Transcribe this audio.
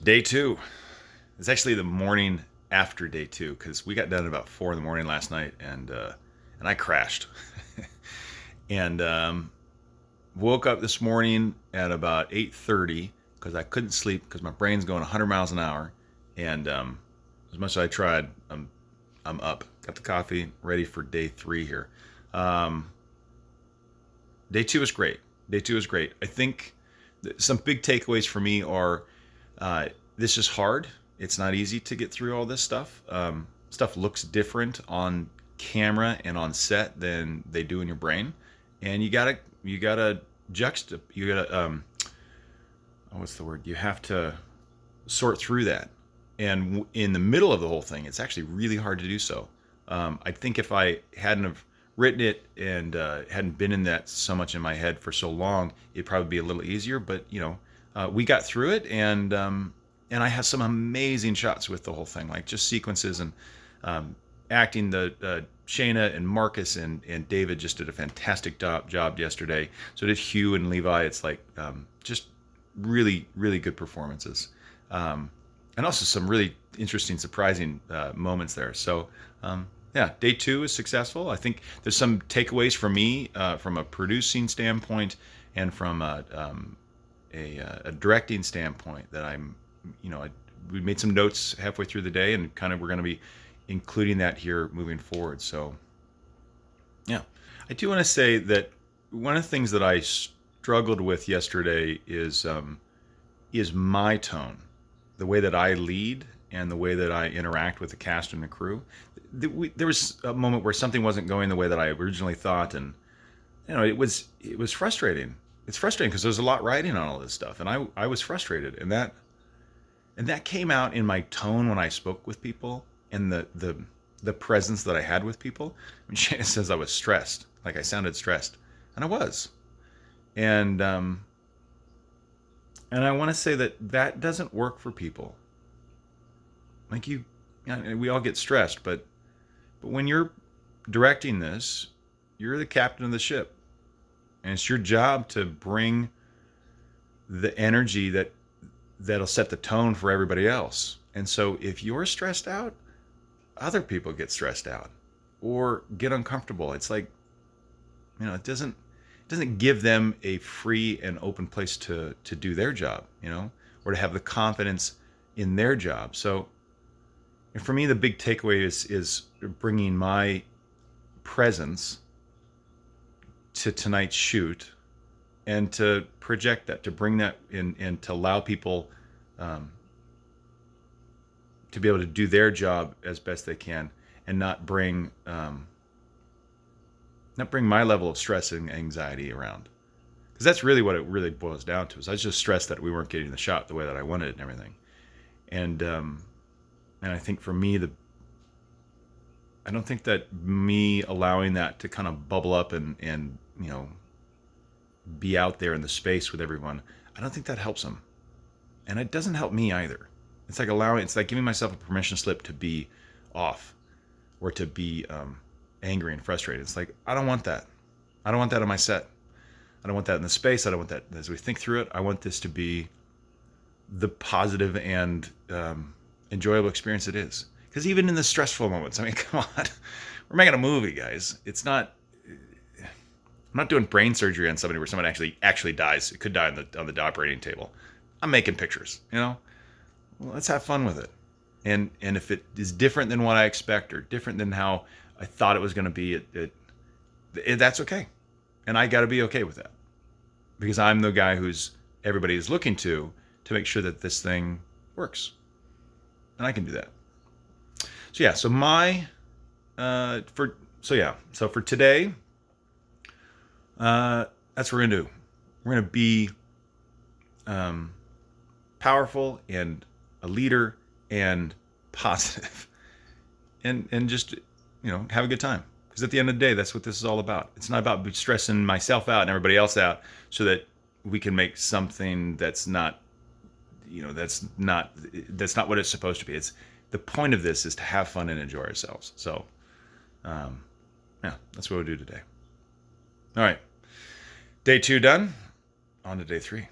Day two. It's actually the morning after day two because we got done at about 4 in the morning last night, and I crashed, and woke up this morning at about 8:30 because I couldn't sleep because my brain's going 100 miles an hour, and as much as I tried, I'm up. Got the coffee ready for day three here. Um, Day two is great. Day two is great. I think some big takeaways for me are this is hard. It's not easy to get through all this stuff. Stuff looks different on camera and on set than they do in your brain, and you gotta you gotta what's the word? You have to sort through that. And in the middle of the whole thing, it's actually really hard to do so. I think if I hadn't have written it and hadn't been in that so much in my head for so long, it'd probably be a little easier. But we got through it, and I had some amazing shots with the whole thing, like just sequences and acting. The Shayna and Marcus and David just did a fantastic job yesterday. So did Hugh and Levi. It's like just really, really good performances. And also some really interesting, surprising moments there. So, yeah, day two is successful. I think there's some takeaways for me from a producing standpoint and from a directing standpoint that we made some notes halfway through the day, and kind of we're going to be including that here moving forward. So, yeah, I do want to say that one of the things that I struggled with yesterday is my tone, the way that I lead and the way that I interact with the cast and the crew. There was a moment where something wasn't going the way that I originally thought, and it was frustrating. It's frustrating because there's a lot riding on all this stuff, and I was frustrated, and that came out in my tone when I spoke with people, and the presence that I had with people. I mean, Shana says I was stressed, like I sounded stressed, and I was, and and I want to say that doesn't work for people. Like we all get stressed, but when you're directing this, you're the captain of the ship, and it's your job to bring the energy that'll set the tone for everybody else. And so if you're stressed out, other people get stressed out or get uncomfortable. It's like, it doesn't give them a free and open place to do their job, or to have the confidence in their job. So for me, the big takeaway is bringing my presence to tonight's shoot, and to project that, to bring that in, and to allow people um, to be able to do their job as best they can, and not bring my level of stress and anxiety around, because that's really what it really boils down to. Is I was just stressed that we weren't getting the shot the way that I wanted it and everything, and I think for me, I don't think that me allowing that to kind of bubble up and be out there in the space with everyone, I don't think that helps them, and it doesn't help me either. It's like giving myself a permission slip to be off, or to be angry and frustrated. It's like, I don't want that. I don't want that on my set. I don't want that in the space. I don't want that as we think through it. I want this to be the positive and enjoyable experience it is. Because even in the stressful moments, I mean, come on, we're making a movie, guys. It's not. I'm not doing brain surgery on somebody where someone actually dies. It could die on the operating table. I'm making pictures. Well, let's have fun with it. And if it is different than what I expect, or different than how I thought it was going to be, that's okay. And I got to be okay with that, because I'm the guy who's everybody is looking to make sure that this thing works, and I can do that. So yeah, so for today, that's what we're gonna do. We're gonna be powerful and a leader and positive, and just have a good time. Because at the end of the day, that's what this is all about. It's not about stressing myself out and everybody else out so that we can make something that's not what it's supposed to be. It's the point of this is to have fun and enjoy ourselves. So, yeah, that's what we'll do today. All right, day two done. On to day three.